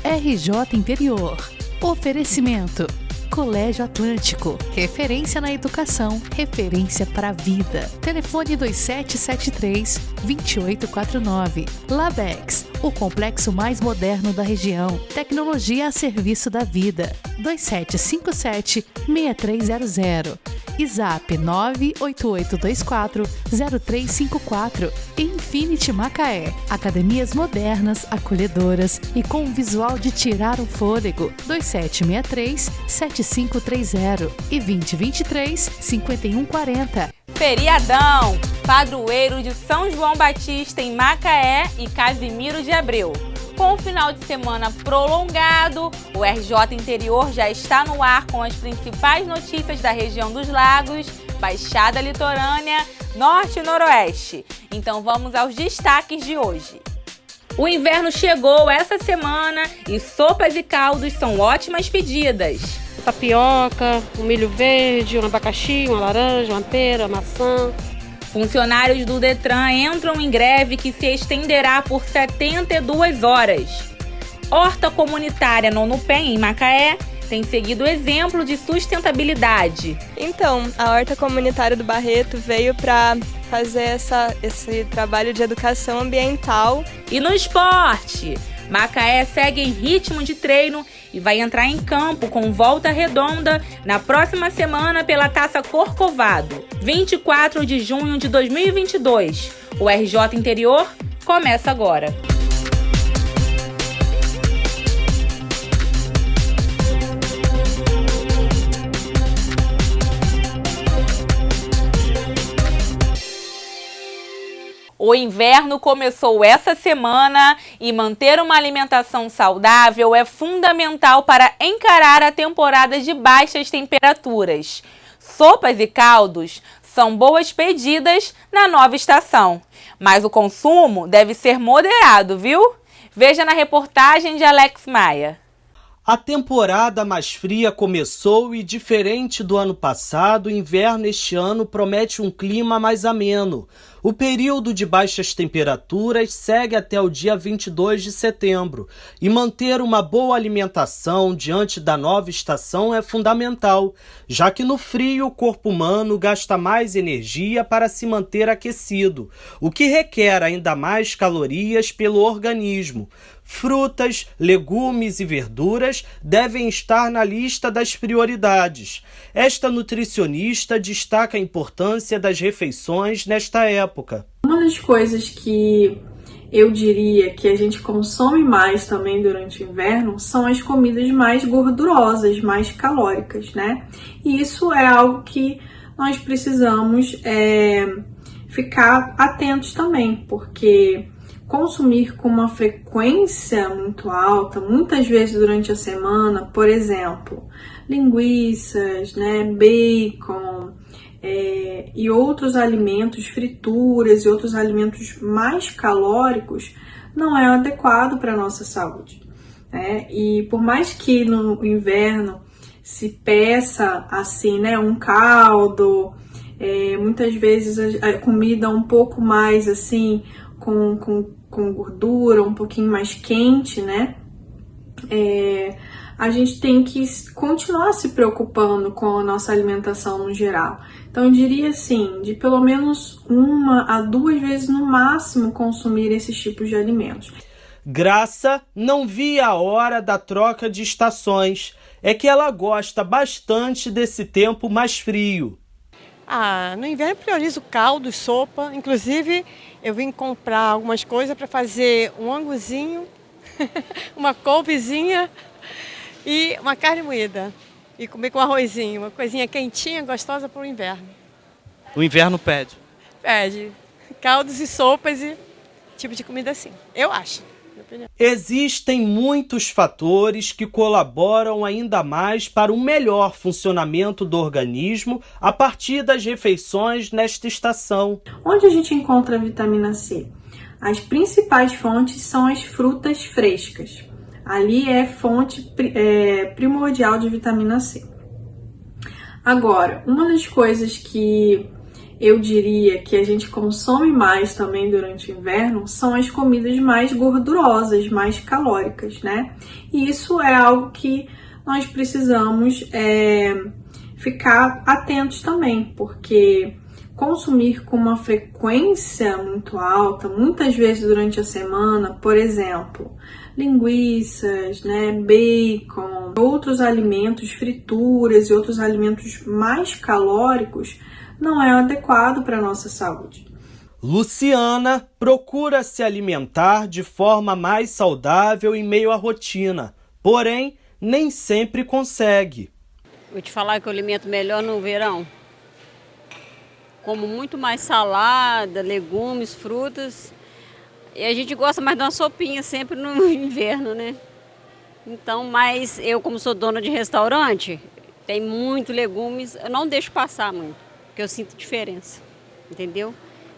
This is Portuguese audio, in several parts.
RJ Interior. Oferecimento. Colégio Atlântico. Referência na educação. Referência para a vida. Telefone 2773-2849. Labex. O complexo mais moderno da região. Tecnologia a serviço da vida. 2757-6300. E Zap 98824-0354. Infinity Macaé. Academias modernas, acolhedoras e com um visual de tirar o fôlego. 2763-7530 e 2023-5140. Feriadão, padroeiro de São João Batista em Macaé e Casimiro de Abreu. Com o final de semana prolongado, o RJ Interior já está no ar com as principais notícias da região dos Lagos, Baixada Litorânea, Norte e Noroeste. Então vamos aos destaques de hoje. O inverno chegou essa semana e sopas e caldos são ótimas pedidas. Tapioca, um milho verde, um abacaxi, uma laranja, uma pera, uma maçã. Funcionários do Detran entram em greve que se estenderá por 72 horas. Horta comunitária Nonupem, em Macaé, tem seguido exemplo de sustentabilidade. Então, a Horta Comunitária do Barreto veio para fazer esse trabalho de educação ambiental. E no esporte, Macaé segue em ritmo de treino e vai entrar em campo com Volta Redonda na próxima semana pela Taça Corcovado, 24 de junho de 2022. O RJ Interior começa agora. O inverno começou essa semana e manter uma alimentação saudável é fundamental para encarar a temporada de baixas temperaturas. Sopas e caldos são boas pedidas na nova estação, mas o consumo deve ser moderado, viu? Veja na reportagem de Alex Maia. A temporada mais fria começou e, diferente do ano passado, o inverno este ano promete um clima mais ameno. O período de baixas temperaturas segue até o dia 22 de setembro e manter uma boa alimentação diante da nova estação é fundamental, já que no frio o corpo humano gasta mais energia para se manter aquecido, o que requer ainda mais calorias pelo organismo. Frutas, legumes e verduras devem estar na lista das prioridades. Esta nutricionista destaca a importância das refeições nesta época. Uma das coisas que eu diria que a gente consome mais também durante o inverno são as comidas mais gordurosas, mais calóricas, né? E isso é algo que nós precisamos ficar atentos também, porque consumir com uma frequência muito alta, muitas vezes durante a semana, por exemplo, linguiças, né, bacon e outros alimentos, frituras e outros alimentos mais calóricos, não é adequado para a nossa saúde, né? E por mais que no inverno se peça assim, né, um caldo, muitas vezes a comida um pouco mais assim, com gordura, um pouquinho mais quente, né? A gente tem que continuar se preocupando com a nossa alimentação no geral. Então, eu diria assim, de pelo menos 1 a 2 vezes no máximo consumir esses tipos de alimentos. Graça não via a hora da troca de estações. É que ela gosta bastante desse tempo mais frio. No inverno eu priorizo caldo, sopa. Inclusive, eu vim comprar algumas coisas para fazer um anguzinho, uma couvezinha e uma carne moída. E comer com arrozinho, uma coisinha quentinha, gostosa para o inverno. O inverno pede? Pede. Caldos e sopas e tipo de comida assim, eu acho. Existem muitos fatores que colaboram ainda mais para um melhor funcionamento do organismo a partir das refeições nesta estação. Onde a gente encontra a vitamina C? As principais fontes são as frutas frescas. Ali é fonte primordial de vitamina C. Agora, uma das coisas que eu diria que a gente consome mais também durante o inverno são as comidas mais gordurosas, mais calóricas, né? E isso é algo que nós precisamos ficar atentos também, porque consumir com uma frequência muito alta, muitas vezes durante a semana, por exemplo, linguiças, né, bacon, outros alimentos, frituras e outros alimentos mais calóricos, não é adequado para a nossa saúde. Luciana procura se alimentar de forma mais saudável em meio à rotina, porém, nem sempre consegue. Vou te falar que eu alimento melhor no verão. Como muito mais salada, legumes, frutas. E a gente gosta mais de uma sopinha sempre no inverno, né? Então, mas eu, como sou dona de restaurante, tem muito legumes, eu não deixo passar muito, porque eu sinto diferença, entendeu?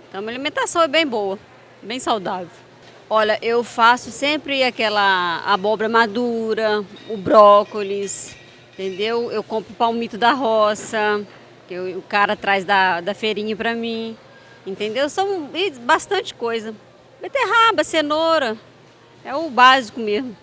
Então, minha alimentação é bem boa, bem saudável. Olha, eu faço sempre aquela abóbora madura, o brócolis, entendeu? Eu compro palmito da roça, que o cara traz da feirinha pra mim, entendeu? São bastante coisa. Beterraba, cenoura, é o básico mesmo.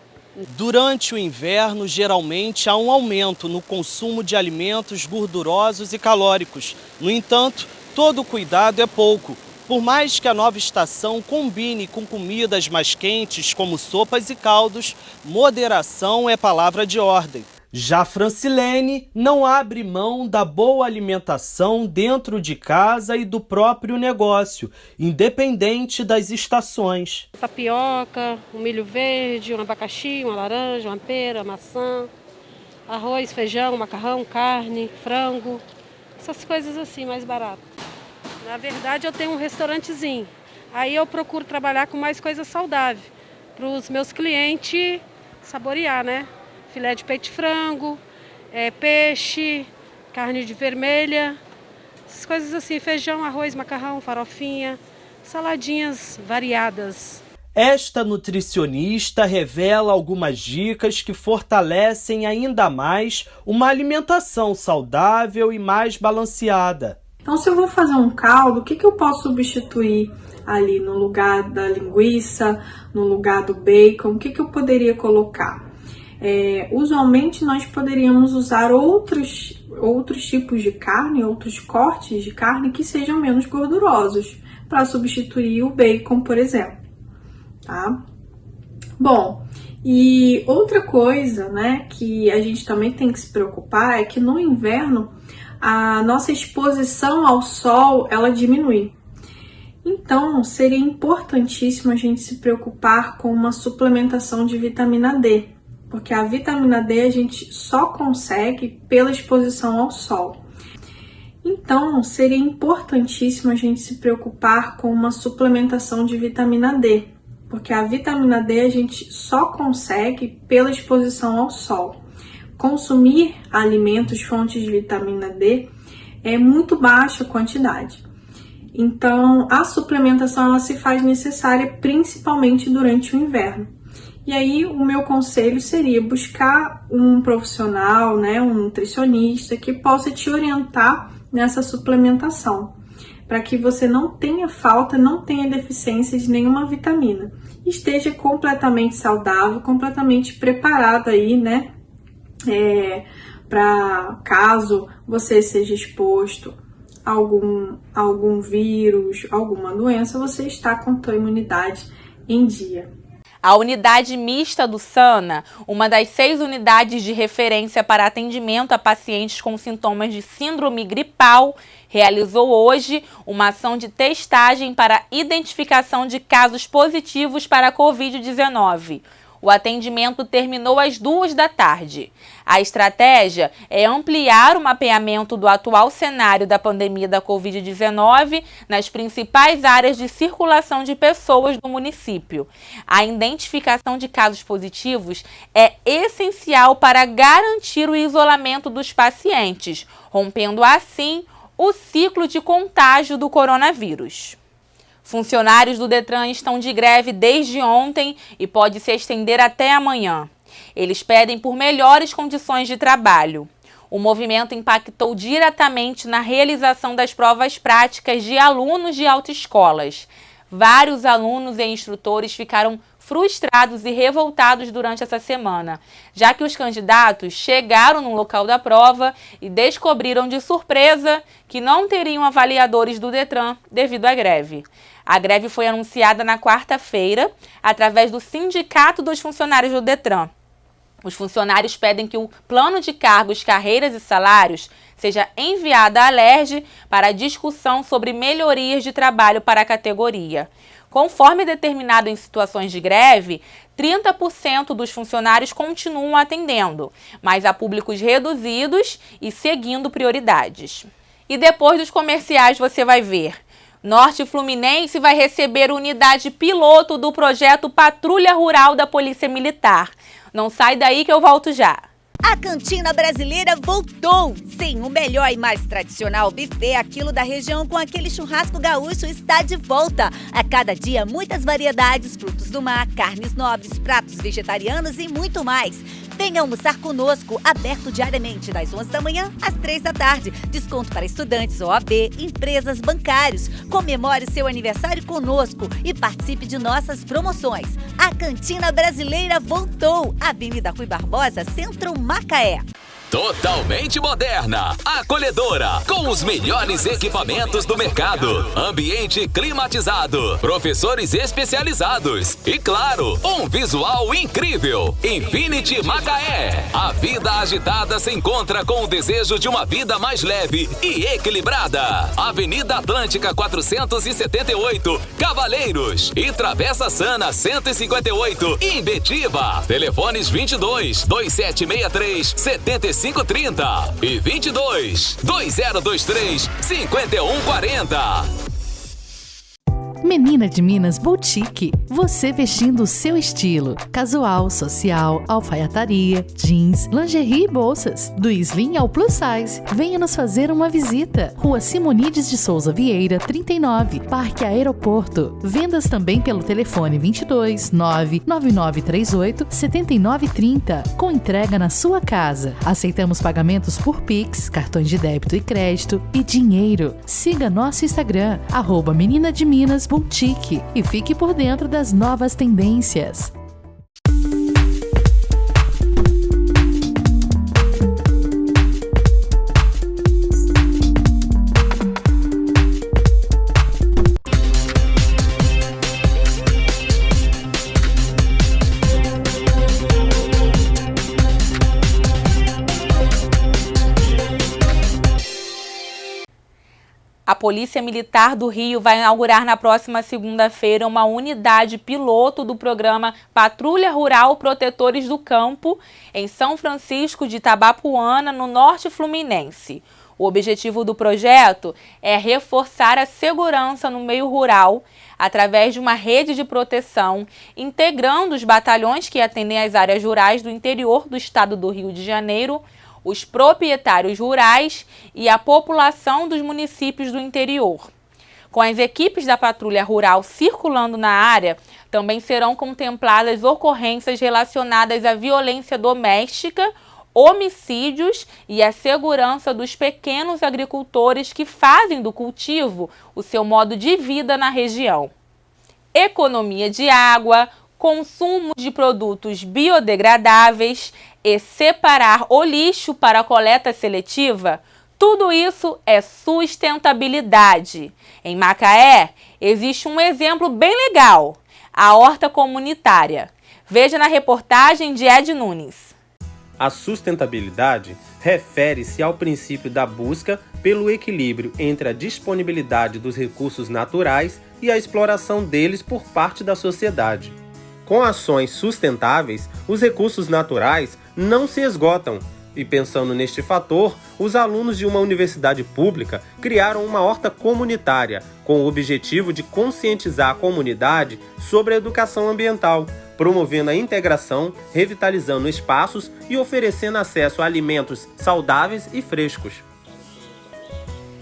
Durante o inverno, geralmente há um aumento no consumo de alimentos gordurosos e calóricos. No entanto, todo cuidado é pouco. Por mais que a nova estação combine com comidas mais quentes, como sopas e caldos, moderação é palavra de ordem. Já Francilene não abre mão da boa alimentação dentro de casa e do próprio negócio, independente das estações. Tapioca, um milho verde, um abacaxi, uma laranja, uma pera, maçã, arroz, feijão, macarrão, carne, frango, essas coisas assim mais baratas. Na verdade, eu tenho um restaurantezinho, aí eu procuro trabalhar com mais coisa saudável, para os meus clientes saborear, né? Filé de peito de frango, peixe, carne de vermelha, essas coisas assim, feijão, arroz, macarrão, farofinha, saladinhas variadas. Esta nutricionista revela algumas dicas que fortalecem ainda mais uma alimentação saudável e mais balanceada. Então, se eu vou fazer um caldo, o que eu posso substituir ali no lugar da linguiça, no lugar do bacon? O que eu poderia colocar? Usualmente nós poderíamos usar outros tipos de carne, outros cortes de carne que sejam menos gordurosos para substituir o bacon, por exemplo, tá? Bom, e outra coisa, né, que a gente também tem que se preocupar é que no inverno a nossa exposição ao sol, ela diminui. Então, seria importantíssimo a gente se preocupar com uma suplementação de vitamina D, porque a vitamina D a gente só consegue pela exposição ao sol. Então, seria importantíssimo a gente se preocupar com uma suplementação de vitamina D, porque a vitamina D a gente só consegue pela exposição ao sol. Consumir alimentos fontes de vitamina D é muito baixa a quantidade. Então, a suplementação ela se faz necessária principalmente durante o inverno. E aí, o meu conselho seria buscar um profissional, né, um nutricionista que possa te orientar nessa suplementação, para que você não tenha falta, não tenha deficiência de nenhuma vitamina. Esteja completamente saudável, completamente preparado aí, né, para caso você seja exposto a algum vírus, alguma doença, você está com a tua imunidade em dia. A unidade mista do SANA, uma das 6 unidades de referência para atendimento a pacientes com sintomas de síndrome gripal, realizou hoje uma ação de testagem para identificação de casos positivos para a Covid-19. O atendimento terminou às 14h. A estratégia é ampliar o mapeamento do atual cenário da pandemia da Covid-19 nas principais áreas de circulação de pessoas do município. A identificação de casos positivos é essencial para garantir o isolamento dos pacientes, rompendo assim o ciclo de contágio do coronavírus. Funcionários do Detran estão de greve desde ontem e pode se estender até amanhã. Eles pedem por melhores condições de trabalho. O movimento impactou diretamente na realização das provas práticas de alunos de autoescolas. Vários alunos e instrutores ficaram frustrados e revoltados durante essa semana, já que os candidatos chegaram no local da prova e descobriram de surpresa que não teriam avaliadores do Detran devido à greve. A greve foi anunciada na quarta-feira através do Sindicato dos Funcionários do Detran. Os funcionários pedem que o plano de cargos, carreiras e salários seja enviado à Alerj para discussão sobre melhorias de trabalho para a categoria. Conforme determinado em situações de greve, 30% dos funcionários continuam atendendo, mas a públicos reduzidos e seguindo prioridades. E depois dos comerciais você vai ver. Norte Fluminense vai receber unidade piloto do projeto Patrulha Rural da Polícia Militar. Não sai daí que eu volto já. A Cantina Brasileira voltou! Sim, o melhor e mais tradicional buffet aquilo da região com aquele churrasco gaúcho está de volta. A cada dia, muitas variedades, frutos do mar, carnes nobres, pratos vegetarianos e muito mais. Venha almoçar conosco, aberto diariamente das 11 da manhã às 3 da tarde. Desconto para estudantes, OAB, empresas, bancários. Comemore seu aniversário conosco e participe de nossas promoções. A Cantina Brasileira voltou. Avenida Rui Barbosa, Centro Macaé. Totalmente moderna, acolhedora, com os melhores equipamentos do mercado, ambiente climatizado, professores especializados e, claro, um visual incrível. Infinity Macaé. A vida agitada se encontra com o desejo de uma vida mais leve e equilibrada. Avenida Atlântica 478, Cavaleiros e Travessa Sana 158, Imbetiba. Telefones 22 2763 7530 e 22 2023 5140. Menina de Minas Boutique. Você vestindo o seu estilo. Casual, social, alfaiataria, jeans, lingerie e bolsas. Do slim ao plus size. Venha nos fazer uma visita. Rua Simonides de Souza Vieira, 39, Parque Aeroporto. Vendas também pelo telefone 22 99938 7930. Com entrega na sua casa. Aceitamos pagamentos por Pix, cartões de débito e crédito e dinheiro. Siga nosso Instagram, @Menina de Minas Boutique, e fique por dentro das novas tendências. A Polícia Militar do Rio vai inaugurar na próxima segunda-feira uma unidade piloto do programa Patrulha Rural Protetores do Campo, em São Francisco de Itabapuana, no Norte Fluminense. O objetivo do projeto é reforçar a segurança no meio rural através de uma rede de proteção, integrando os batalhões que atendem às áreas rurais do interior do estado do Rio de Janeiro, os proprietários rurais e a população dos municípios do interior. Com as equipes da Patrulha Rural circulando na área, também serão contempladas ocorrências relacionadas à violência doméstica, homicídios e a segurança dos pequenos agricultores que fazem do cultivo o seu modo de vida na região. Economia de água, consumo de produtos biodegradáveis e separar o lixo para a coleta seletiva, tudo isso é sustentabilidade. Em Macaé, existe um exemplo bem legal, a horta comunitária. Veja na reportagem de Ed Nunes. A sustentabilidade refere-se ao princípio da busca pelo equilíbrio entre a disponibilidade dos recursos naturais e a exploração deles por parte da sociedade. Com ações sustentáveis, os recursos naturais não se esgotam. E pensando neste fator, os alunos de uma universidade pública criaram uma horta comunitária, com o objetivo de conscientizar a comunidade sobre a educação ambiental, promovendo a integração, revitalizando espaços e oferecendo acesso a alimentos saudáveis e frescos.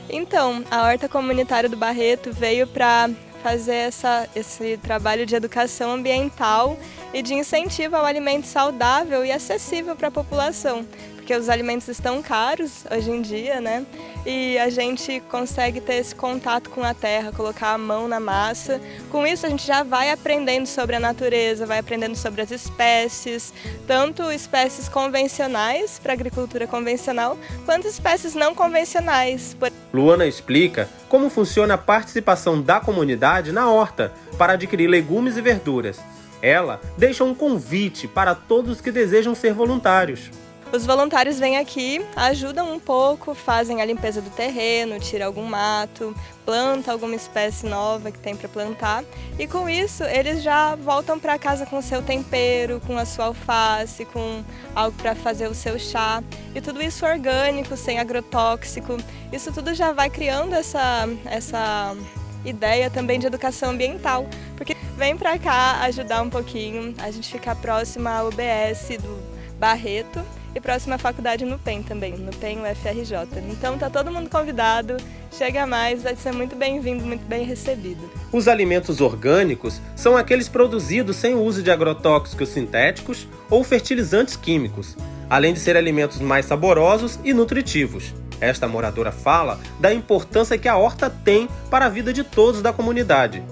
Então, a Horta Comunitária do Barreto veio para fazer esse trabalho de educação ambiental e de incentivo ao alimento saudável e acessível para a população. porque os alimentos estão caros hoje em dia, né? E a gente consegue ter esse contato com a terra, colocar a mão na massa. Com isso a gente já vai aprendendo sobre a natureza, vai aprendendo sobre as espécies, tanto espécies convencionais para a agricultura convencional, quanto espécies não convencionais. Luana explica como funciona a participação da comunidade na horta para adquirir legumes e verduras. Ela deixa um convite para todos que desejam ser voluntários. Os voluntários vêm aqui, ajudam um pouco, fazem a limpeza do terreno, tiram algum mato, plantam alguma espécie nova que tem para plantar. E com isso, eles já voltam para casa com o seu tempero, com a sua alface, com algo para fazer o seu chá. E tudo isso orgânico, sem agrotóxico. Isso tudo já vai criando essa ideia também de educação ambiental. Porque vem para cá ajudar um pouquinho, a gente fica próxima à UBS do Barreto e próxima à faculdade no PEN também, no PEN UFRJ. Então tá todo mundo convidado, chega mais, vai ser muito bem-vindo, muito bem recebido. Os alimentos orgânicos são aqueles produzidos sem o uso de agrotóxicos sintéticos ou fertilizantes químicos, além de ser alimentos mais saborosos e nutritivos. Esta moradora fala da importância que a horta tem para a vida de todos da comunidade.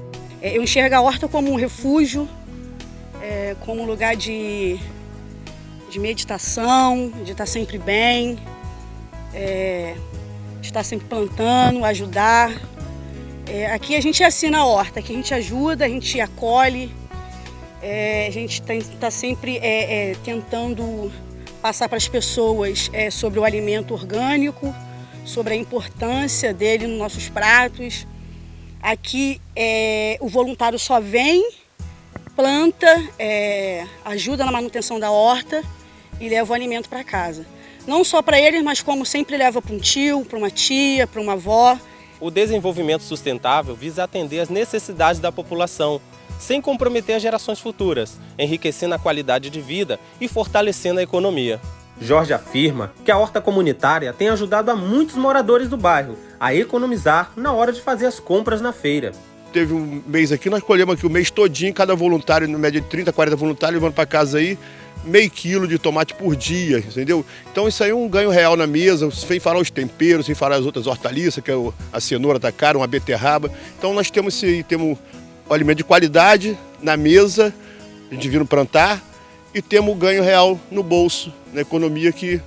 Eu enxergo a horta como um refúgio, como um lugar de meditação, de estar sempre bem, de estar sempre plantando, ajudar. Aqui a gente assina a horta, aqui a gente ajuda, a gente acolhe, a gente está sempre tentando passar para as pessoas sobre o alimento orgânico, sobre a importância dele nos nossos pratos. Aqui o voluntário só vem, planta, ajuda na manutenção da horta e leva o alimento para casa. Não só para eles, mas como sempre leva para um tio, para uma tia, para uma avó. O desenvolvimento sustentável visa atender às necessidades da população, sem comprometer as gerações futuras, enriquecendo a qualidade de vida e fortalecendo a economia. Jorge afirma que a horta comunitária tem ajudado a muitos moradores do bairro a economizar na hora de fazer as compras na feira. Teve um mês aqui, nós colhemos aqui o mês todinho, cada voluntário, na média de 30, 40 voluntários, levando para casa aí meio quilo de tomate por dia, entendeu? Então isso aí é um ganho real na mesa, sem falar os temperos, sem falar as outras hortaliças, que é a cenoura tá cara, uma beterraba. Então nós temos o alimento de qualidade na mesa, a gente vindo plantar, e temos o ganho real no bolso, na economia que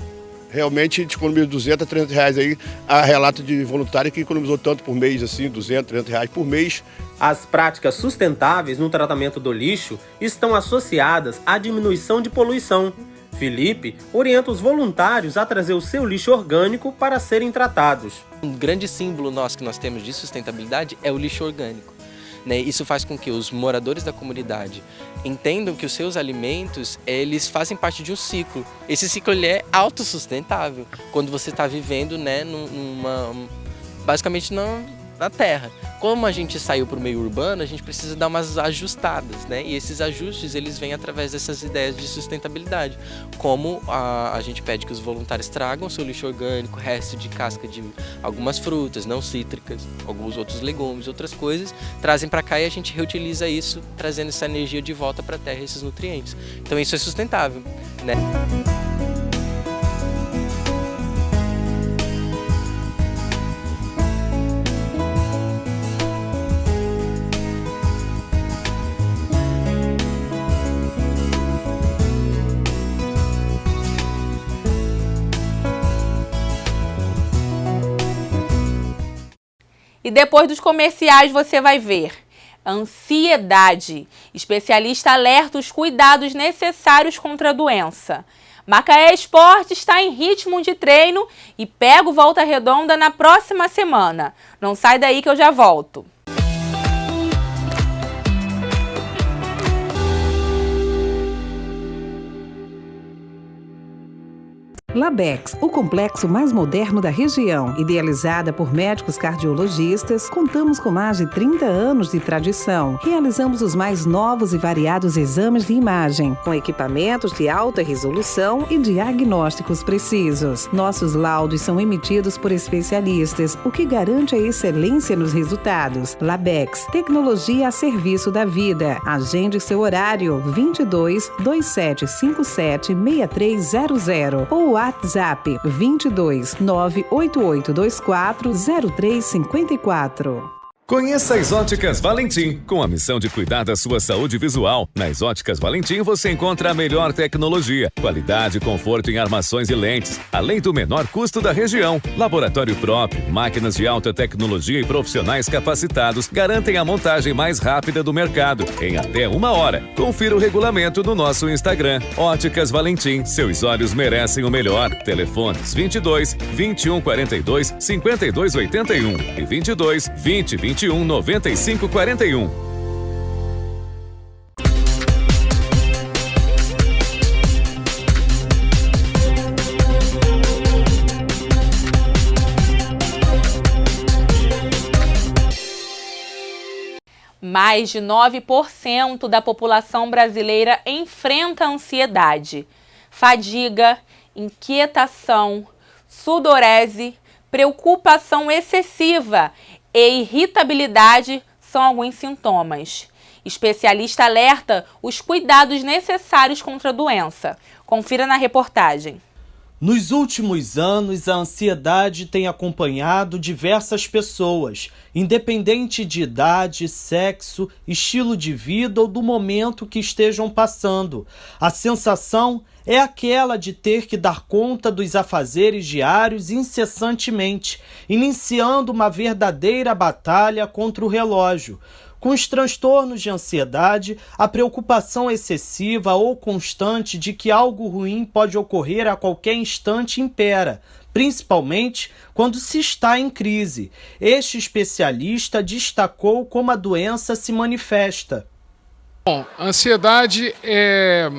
realmente a gente economiza 200 a 300 reais aí, a relato de voluntário que economizou tanto por mês, assim, 200, 300 reais por mês. As práticas sustentáveis no tratamento do lixo estão associadas à diminuição de poluição. Felipe orienta os voluntários a trazer o seu lixo orgânico para serem tratados. Um grande símbolo que nós temos de sustentabilidade é o lixo orgânico. Isso faz com que os moradores da comunidade entendam que os seus alimentos, eles fazem parte de um ciclo. Esse ciclo ele é autossustentável, quando você está vivendo basicamente na terra. Como a gente saiu para o meio urbano, a gente precisa dar umas ajustadas, E esses ajustes, eles vêm através dessas ideias de sustentabilidade. Como a gente pede que os voluntários tragam seu lixo orgânico, resto de casca de algumas frutas, não cítricas, alguns outros legumes, outras coisas, trazem para cá e a gente reutiliza isso, trazendo essa energia de volta para a terra, esses nutrientes. Então isso é sustentável, E depois dos comerciais você vai ver. Ansiedade. Especialista alerta os cuidados necessários contra a doença. Macaé Esporte está em ritmo de treino e pega o Volta Redonda na próxima semana. Não sai daí que eu já volto. Labex, o complexo mais moderno da região. Idealizada por médicos cardiologistas, contamos com mais de 30 anos de tradição. Realizamos os mais novos e variados exames de imagem, com equipamentos de alta resolução e diagnósticos precisos. Nossos laudos são emitidos por especialistas, o que garante a excelência nos resultados. Labex, tecnologia a serviço da vida. Agende seu horário 22 2757 6300 ou WhatsApp 22 98824 0354. Conheça as Óticas Valentim. Com a missão de cuidar da sua saúde visual, nas Óticas Valentim você encontra a melhor tecnologia, qualidade e conforto em armações e lentes, além do menor custo da região. Laboratório próprio, máquinas de alta tecnologia e profissionais capacitados garantem a montagem mais rápida do mercado, em até 1 hora. Confira o regulamento no nosso Instagram. Óticas Valentim, seus olhos merecem o melhor. Telefones 22 21 42 52 81 e 22 20 21 95 41. Mais de 9% da população brasileira enfrenta ansiedade, fadiga, inquietação, sudorese, preocupação excessiva e irritabilidade são alguns sintomas. Especialista alerta os cuidados necessários contra a doença. Confira na reportagem. Nos últimos anos, a ansiedade tem acompanhado diversas pessoas, independente de idade, sexo, estilo de vida ou do momento que estejam passando. A sensação é aquela de ter que dar conta dos afazeres diários incessantemente, iniciando uma verdadeira batalha contra o relógio. Com os transtornos de ansiedade, a preocupação excessiva ou constante de que algo ruim pode ocorrer a qualquer instante impera, principalmente quando se está em crise. Este especialista destacou como a doença se manifesta. Bom, a ansiedade é,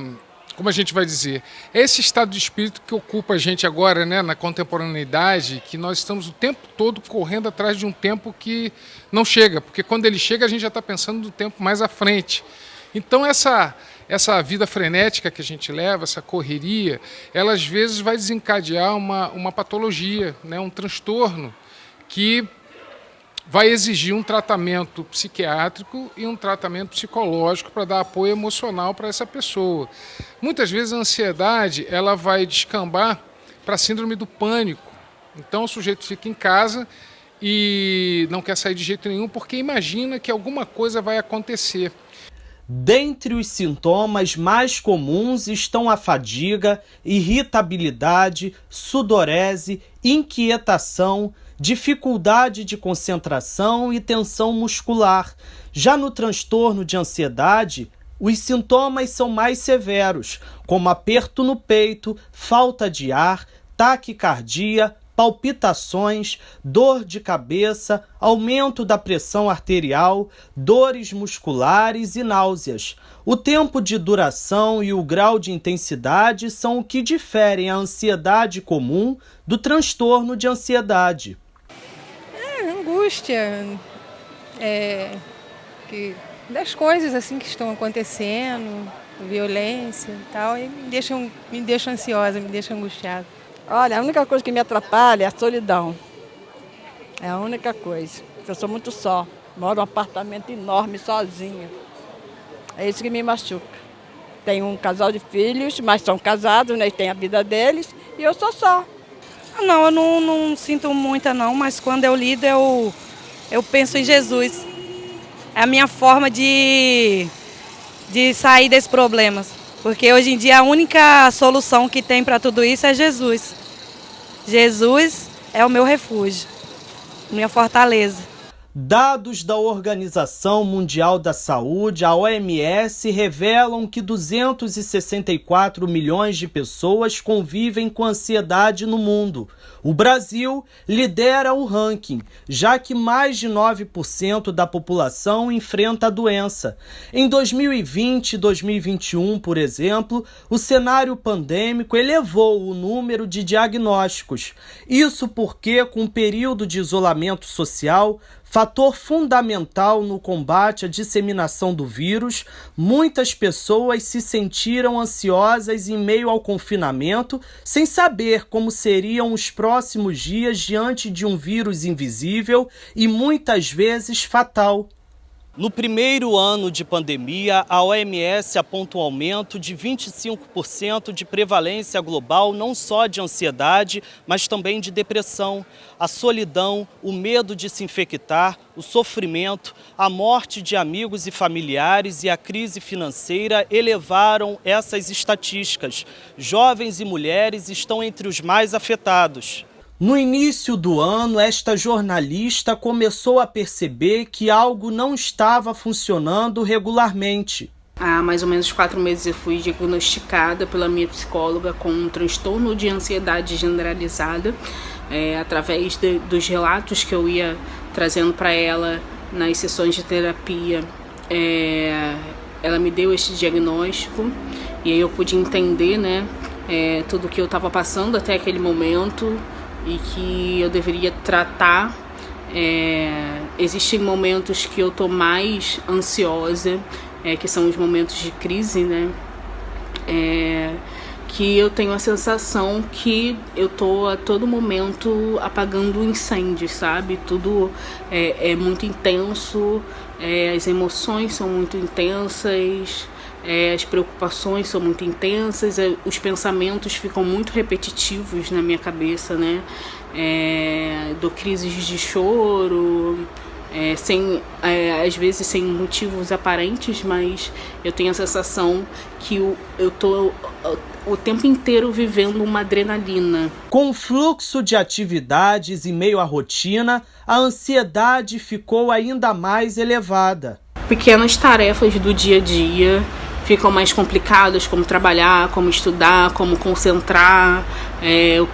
como a gente vai dizer, é esse estado de espírito que ocupa a gente agora, né, na contemporaneidade, que nós estamos o tempo todo correndo atrás de um tempo que não chega, porque quando ele chega a gente já está pensando no tempo mais à frente. Então essa vida frenética que a gente leva, essa correria, ela às vezes vai desencadear uma patologia, né, um transtorno que vai exigir um tratamento psiquiátrico e um tratamento psicológico para dar apoio emocional para essa pessoa. Muitas vezes a ansiedade ela vai descambar para a síndrome do pânico. Então o sujeito fica em casa e não quer sair de jeito nenhum porque imagina que alguma coisa vai acontecer. Dentre os sintomas mais comuns estão a fadiga, irritabilidade, sudorese, inquietação, dificuldade de concentração e tensão muscular. Já no transtorno de ansiedade, os sintomas são mais severos, como aperto no peito, falta de ar, taquicardia, palpitações, dor de cabeça, aumento da pressão arterial, dores musculares e náuseas. O tempo de duração e o grau de intensidade são o que diferem a ansiedade comum do transtorno de ansiedade. Angústia das coisas assim que estão acontecendo, violência e tal, e me deixa ansiosa, me deixa angustiada. Olha, a única coisa que me atrapalha é a solidão. É a única coisa. Eu sou muito só. Moro num apartamento enorme, sozinha. É isso que me machuca. Tenho um casal de filhos, mas são casados, né? E têm a vida deles. E eu sou só. Não, eu não sinto muita não, mas quando eu lido, eu penso em Jesus. É a minha forma de sair desses problemas. Porque hoje em dia a única solução que tem para tudo isso é Jesus. Jesus é o meu refúgio, minha fortaleza. Dados da Organização Mundial da Saúde, a OMS, revelam que 264 milhões de pessoas convivem com ansiedade no mundo. O Brasil lidera o ranking, já que mais de 9% da população enfrenta a doença. Em 2020 e 2021, por exemplo, o cenário pandêmico elevou o número de diagnósticos. Isso porque, com o período de isolamento social, fator fundamental no combate à disseminação do vírus, muitas pessoas se sentiram ansiosas em meio ao confinamento, sem saber como seriam os próximos dias diante de um vírus invisível e muitas vezes fatal. No primeiro ano de pandemia, a OMS aponta um aumento de 25% de prevalência global, não só de ansiedade, mas também de depressão. A solidão, o medo de se infectar, o sofrimento, a morte de amigos e familiares e a crise financeira elevaram essas estatísticas. Jovens e mulheres estão entre os mais afetados. No início do ano, esta jornalista começou a perceber que algo não estava funcionando regularmente. Há mais ou menos 4 meses eu fui diagnosticada pela minha psicóloga com um transtorno de ansiedade generalizada, através dos relatos que eu ia trazendo para ela nas sessões de terapia. Ela me deu este diagnóstico e aí eu pude entender, tudo o que eu estava passando até aquele momento e que eu deveria tratar. Existem momentos que eu tô mais ansiosa, que são os momentos de crise, que eu tenho a sensação que eu tô a todo momento apagando incêndios, sabe? Tudo é muito intenso, as emoções são muito intensas, as preocupações são muito intensas, os pensamentos ficam muito repetitivos na minha cabeça, Dou crises de choro, às vezes sem motivos aparentes, mas eu tenho a sensação que eu tô o tempo inteiro vivendo uma adrenalina. Com o fluxo de atividades e meio à rotina, a ansiedade ficou ainda mais elevada. Pequenas tarefas do dia a dia ficam mais complicadas, como trabalhar, como estudar, como concentrar. Eu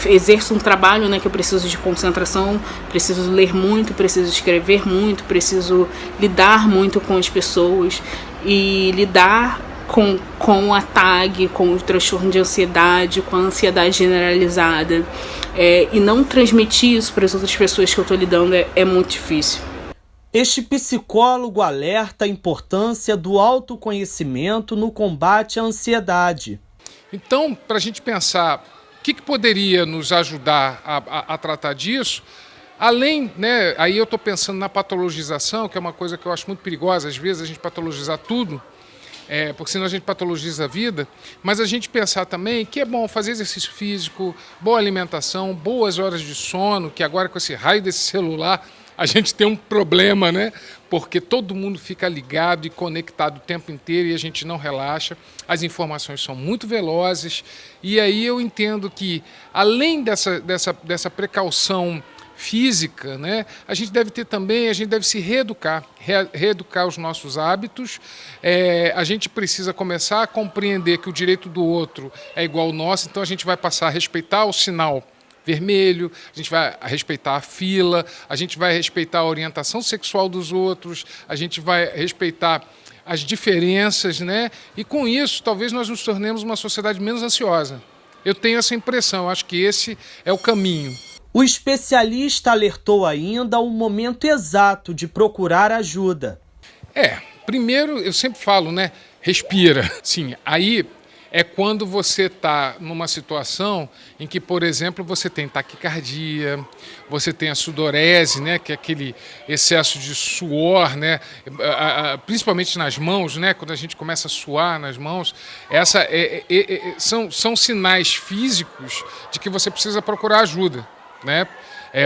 exerço um trabalho, que eu preciso de concentração, preciso ler muito, preciso escrever muito, preciso lidar muito com as pessoas e lidar com a TAG, com o transtorno de ansiedade, com a ansiedade generalizada, e não transmitir isso para as outras pessoas que eu estou lidando é muito difícil. Este psicólogo alerta a importância do autoconhecimento no combate à ansiedade. Então, para a gente pensar o que poderia nos ajudar a tratar disso, além, aí eu estou pensando na patologização, que é uma coisa que eu acho muito perigosa, às vezes a gente patologizar tudo, porque senão a gente patologiza a vida, mas a gente pensar também que é bom fazer exercício físico, boa alimentação, boas horas de sono, que agora com esse raio desse celular a gente tem um problema, porque todo mundo fica ligado e conectado o tempo inteiro e a gente não relaxa, as informações são muito velozes, e aí eu entendo que, além dessa precaução física, a gente deve ter também, a gente deve se reeducar os nossos hábitos, a gente precisa começar a compreender que o direito do outro é igual ao nosso, então a gente vai passar a respeitar o sinal vermelho, a gente vai respeitar a fila, a gente vai respeitar a orientação sexual dos outros, a gente vai respeitar as diferenças, E com isso, talvez nós nos tornemos uma sociedade menos ansiosa. Eu tenho essa impressão, acho que esse é o caminho. O especialista alertou ainda o momento exato de procurar ajuda. Primeiro, eu sempre falo, respira. Sim, aí é quando você está numa situação em que, por exemplo, você tem taquicardia, você tem a sudorese, que é aquele excesso de suor, principalmente nas mãos, quando a gente começa a suar nas mãos, são sinais físicos de que você precisa procurar ajuda,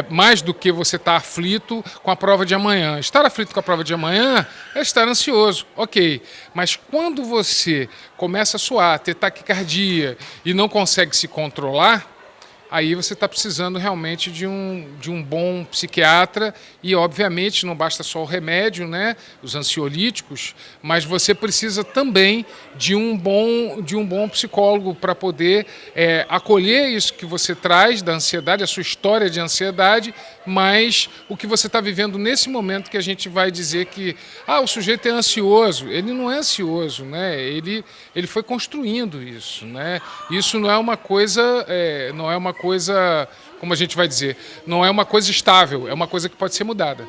mais do que você estar aflito com a prova de amanhã. Estar aflito com a prova de amanhã é estar ansioso, ok. Mas quando você começa a suar, ter taquicardia e não consegue se controlar, aí você está precisando realmente de um bom psiquiatra e, obviamente, não basta só o remédio, os ansiolíticos, mas você precisa também de um bom psicólogo para poder acolher isso que você traz da ansiedade, a sua história de ansiedade, mas o que você está vivendo nesse momento que a gente vai dizer que o sujeito é ansioso. Ele não é ansioso, ele foi construindo isso. Isso não é uma coisa, como a gente vai dizer, não é uma coisa estável, é uma coisa que pode ser mudada.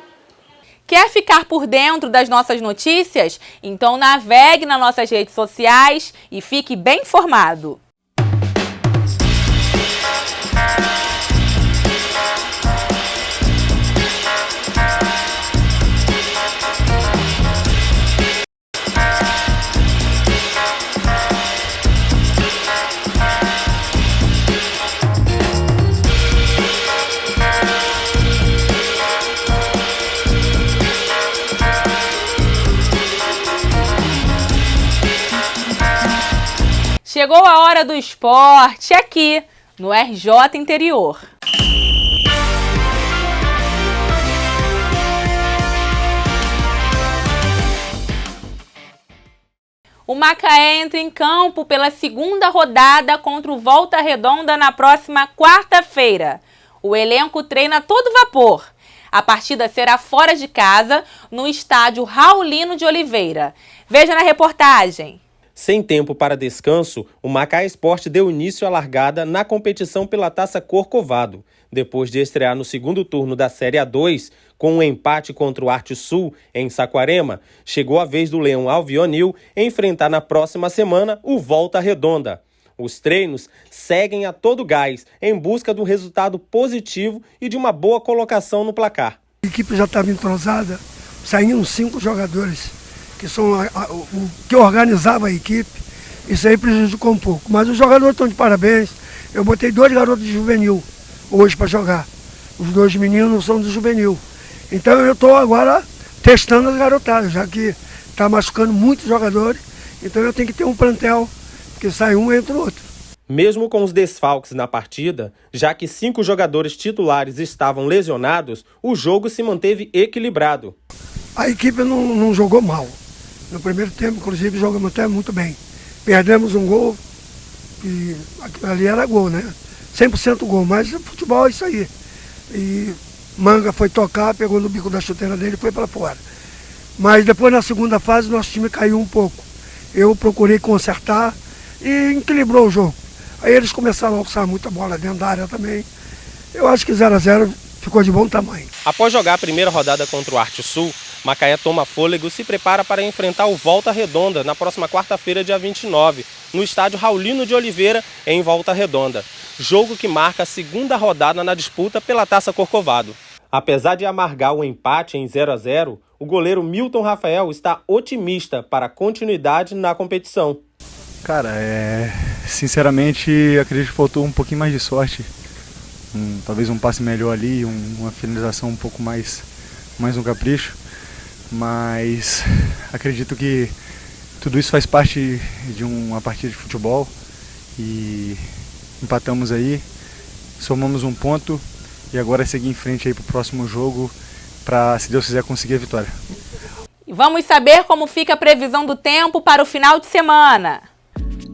Quer ficar por dentro das nossas notícias? Então navegue nas nossas redes sociais e fique bem informado. Chegou a hora do esporte aqui no RJ Interior. O Macaé entra em campo pela segunda rodada contra o Volta Redonda na próxima quarta-feira. O elenco treina a todo vapor. A partida será fora de casa, no estádio Raulino de Oliveira. Veja na reportagem. Sem tempo para descanso, o Macaé Esporte deu início à largada na competição pela Taça Corcovado. Depois de estrear no segundo turno da Série A2, com um empate contra o Arte Sul, em Saquarema, chegou a vez do Leão Alvionil enfrentar na próxima semana o Volta Redonda. Os treinos seguem a todo gás, em busca de um resultado positivo e de uma boa colocação no placar. A equipe já estava entrosada, saíram 5 jogadores, que são o que organizava a equipe. Isso aí prejudicou um pouco, mas os jogadores estão de parabéns. Eu botei 2 garotos de juvenil hoje para jogar. Os 2 meninos são do juvenil. Então eu estou agora testando as garotadas, já que está machucando muitos jogadores. Então eu tenho que ter um plantel, que sai um e entra o outro. Mesmo com os desfalques na partida, já que 5 jogadores titulares estavam lesionados, o jogo se manteve equilibrado. A equipe não jogou mal. No primeiro tempo, inclusive, jogamos até muito bem. Perdemos um gol, e ali era gol, né? 100% gol, mas futebol é isso aí. E Manga foi tocar, pegou no bico da chuteira dele e foi para fora. Mas depois, na segunda fase, nosso time caiu um pouco. Eu procurei consertar e equilibrou o jogo. Aí eles começaram a alçar muita bola dentro da área também. Eu acho que 0-0 ficou de bom tamanho. Após jogar a primeira rodada contra o Arte Sul, Macaé toma fôlego e se prepara para enfrentar o Volta Redonda na próxima quarta-feira, dia 29, no estádio Raulino de Oliveira, em Volta Redonda. Jogo que marca a segunda rodada na disputa pela Taça Corcovado. Apesar de amargar o empate em 0-0, o goleiro Milton Rafael está otimista para a continuidade na competição. Cara, sinceramente, acredito que faltou um pouquinho mais de sorte. Talvez um passe melhor ali, uma finalização um pouco mais um capricho. Mas acredito que tudo isso faz parte de uma partida de futebol. E empatamos aí, somamos um ponto e agora é seguir em frente aí para o próximo jogo para, se Deus quiser, conseguir a vitória. Vamos saber como fica a previsão do tempo para o final de semana.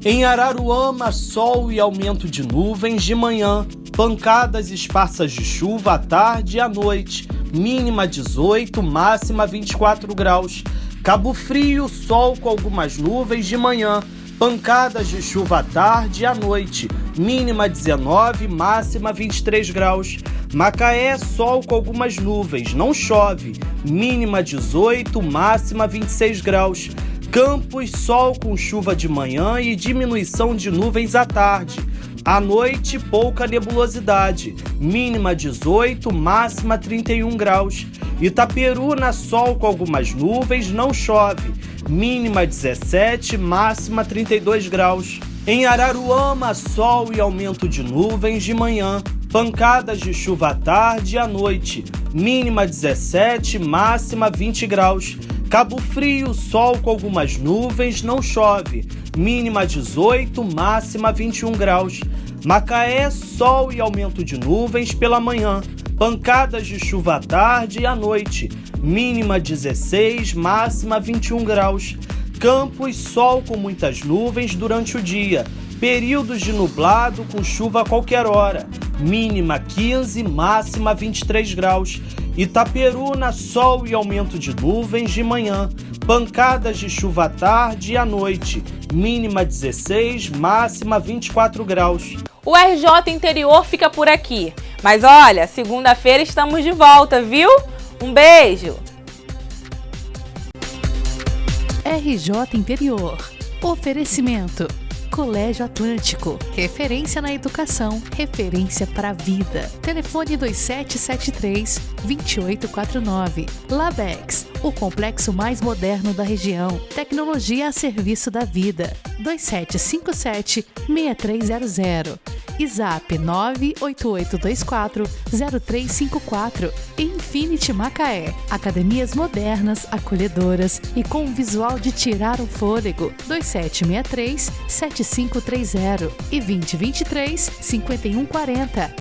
Em Araruama, sol e aumento de nuvens de manhã, pancadas esparsas de chuva à tarde e à noite, mínima 18, máxima 24 graus. Cabo Frio, sol com algumas nuvens de manhã, pancadas de chuva à tarde e à noite, mínima 19, máxima 23 graus. Macaé, sol com algumas nuvens, não chove, mínima 18, máxima 26 graus. Campos, sol com chuva de manhã e diminuição de nuvens à tarde. À noite, pouca nebulosidade, mínima 18, máxima 31 graus. Itaperuna, sol com algumas nuvens, não chove, mínima 17, máxima 32 graus. Em Araruama, sol e aumento de nuvens de manhã, pancadas de chuva à tarde e à noite, mínima 17, máxima 20 graus. Cabo Frio, sol com algumas nuvens, não chove, mínima 18, máxima 21 graus. Macaé, sol e aumento de nuvens pela manhã, pancadas de chuva à tarde e à noite, mínima 16, máxima 21 graus. Campos, sol com muitas nuvens durante o dia, períodos de nublado com chuva a qualquer hora, mínima 15, máxima 23 graus. Itaperuna, sol e aumento de nuvens de manhã, pancadas de chuva à tarde e à noite, mínima 16, máxima 24 graus. O RJ Interior fica por aqui, mas olha, segunda-feira estamos de volta, viu? Um beijo! RJ Interior. Oferecimento. Colégio Atlântico, referência na educação, referência para a vida. Telefone 2773-2849. Labex, o complexo mais moderno da região. Tecnologia a serviço da vida. 2757-6300. e Zap 988240354. Infinity Macaé. Academias modernas, acolhedoras e com um visual de tirar o fôlego. 2763-7530 e 2023-5140.